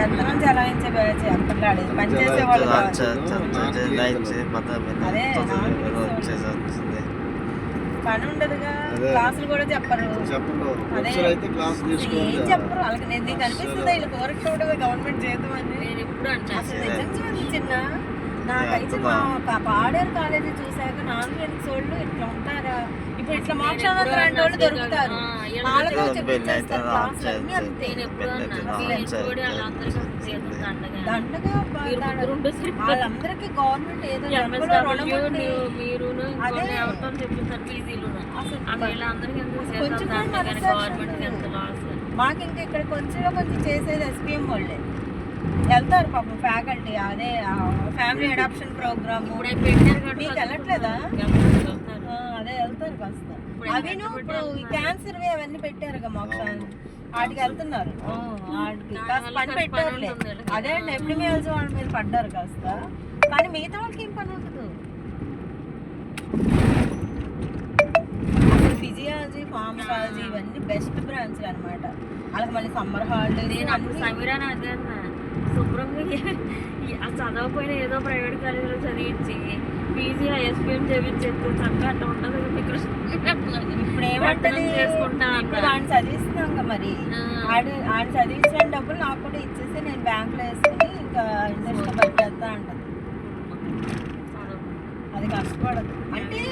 పెత్తనం చలాయించే పిల్లాడు పని చేసేవాళ్ళు అదే పని ఉండదుగా, క్లాసులు కూడా చెప్పరు. అదే ఏం చెప్పరు వాళ్ళకి. నీకు అనిపిస్తుంది వీళ్ళు కోరుకోవడమే గవర్నమెంట్ జీతం అని. అసలు నిజంగా చిన్న నాకైతే మా పాడేరు కాలేజీ చూసాక నాన్ ఫ్రెండ్స్ వాళ్ళు ఇట్లా ఉంటారా, ఇప్పుడు ఇట్లా మోక్షానంద లాంటి వాళ్ళు దొరుకుతారు, వాళ్ళతో చెప్పించేస్తారు క్లాసులన్నీ అంతే. దండగా వాళ్ళందరికీ గవర్నమెంట్ ఏదో మాకు ఇంకా ఇక్కడ కొంచెం చేసేది SPM వాళ్ళే వెళ్తారు పాపం ఫ్యాకల్టీ. అదే ఫ్యామిలీ అడాప్షన్ ప్రోగ్రామ్ మీకు వెళ్ళట్లేదా? అదే వెళ్తారు కాస్త. అవిను ఇప్పుడు క్యాన్సర్ అవన్నీ పెట్టారుగా మోక్షాన్ని, వాటికి వెళ్తున్నారు. వాటికి కాస్త పని పెట్టారులే. అదే అండి ఎపిడమియాలజీ వాళ్ళ మీద పడ్డారు కాస్త, కానీ మిగతా వాళ్ళకి ఏం పని ఉండదు. ఫిజియాలజీ, ఫార్మకాలజీ ఇవన్నీ బెస్ట్ బ్రాంచ్లు అనమాట. వాళ్ళకి మళ్ళీ సమ్మర్ హాలిడేస్ శుభ్రంగా చదవకపోయినా ఏదో ప్రైవేట్ కాలేజీలో చదివించి పీజీ SPM చేయించేస్తే చక్కగా అట్లా ఉండదు. ఇప్పుడు ఏమంటది ఇప్పుడు ఆయన చదివిస్తున్నాం కదా, మరి ఆయన చదివించిన డబ్బులు నాకు కూడా ఇచ్చేసి నేను బ్యాంకులో వేసుకుని ఇంకా ఇంట్రెస్ట్ పట్టేస్తా అంటది. అది కష్టపడదు అంటే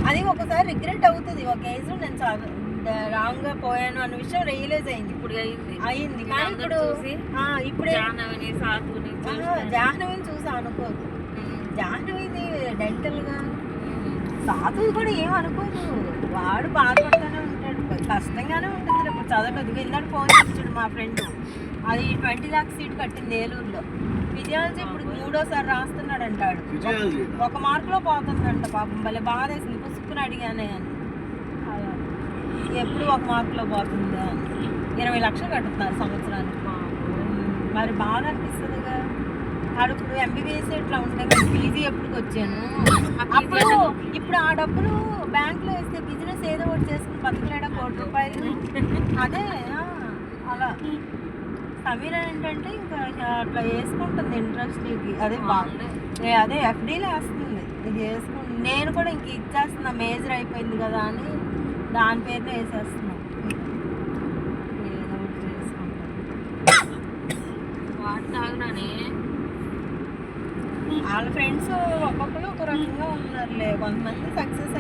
అది ఒకసారి రిగ్రెట్ అవుతుంది. ఒక ఏజ్ నేను రాంగ్ గా పోయాను అన్న విషయం రియలైజ్ అయింది. ఇప్పుడు అయింది కానీ ఇప్పుడు జాహ్నవిని చూసి అనుకోదు. జాహ్నవిది డెంటల్ గా, సాధువు కూడా ఏం అనుకోదు. వాడు బాధపడుతూనే ఉంటాడు, కష్టంగానే ఉంటుంది. ఇప్పుడు చదవదు. ఇందాక ఫోన్ చేసాడు మా ఫ్రెండ్, అది 20 lakhs సీట్ కట్టింది ఏలూరులో. ఫిజియాలజీ ఇప్పుడు 3వ సారి రాస్తున్నాడు అంటాడు. 1 మార్కులో పోతుందంట. పాపం భలే బాధ వేసింది. పుసుక్కుని అడిగానే అని, ఎప్పుడు 1 మార్కులో పోతుందా అని. 20 లక్షలు కట్టుతున్నారు సంవత్సరానికి. మరి బాగా అనిపిస్తుందిగా. ఆడు ఇప్పుడు MBBS ఇట్లా ఉంటాయి కదా, పీజీ ఎప్పటికి వచ్చాను అప్పుడు. ఇప్పుడు ఆ డబ్బులు బ్యాంకులో వేస్తే బిజినెస్ ఏదో ఒకటి చేసుకుని బతకలేడా, 1 కోటి రూపాయలు. అదే అలా సమీర ఏంటంటే ఇంకా అట్లా వేసుకుంటుంది ఇంట్రెస్ట్కి. అదే అదే FDలో వేస్తుంది. ఇది వేసుకుంటుంది. నేను కూడా ఇంక ఇచ్చేస్తున్నా, మేజర్ అయిపోయింది కదా అని దాని పేరునే వేసేస్తున్నాం. ఏదో ఒకటి చేసుకుంటాం. వాటి తాగునానే వాళ్ళ ఫ్రెండ్స్ ఒక్కొక్కరు ఒక రకంగా ఉన్నారులే. కొంతమంది సక్సెస్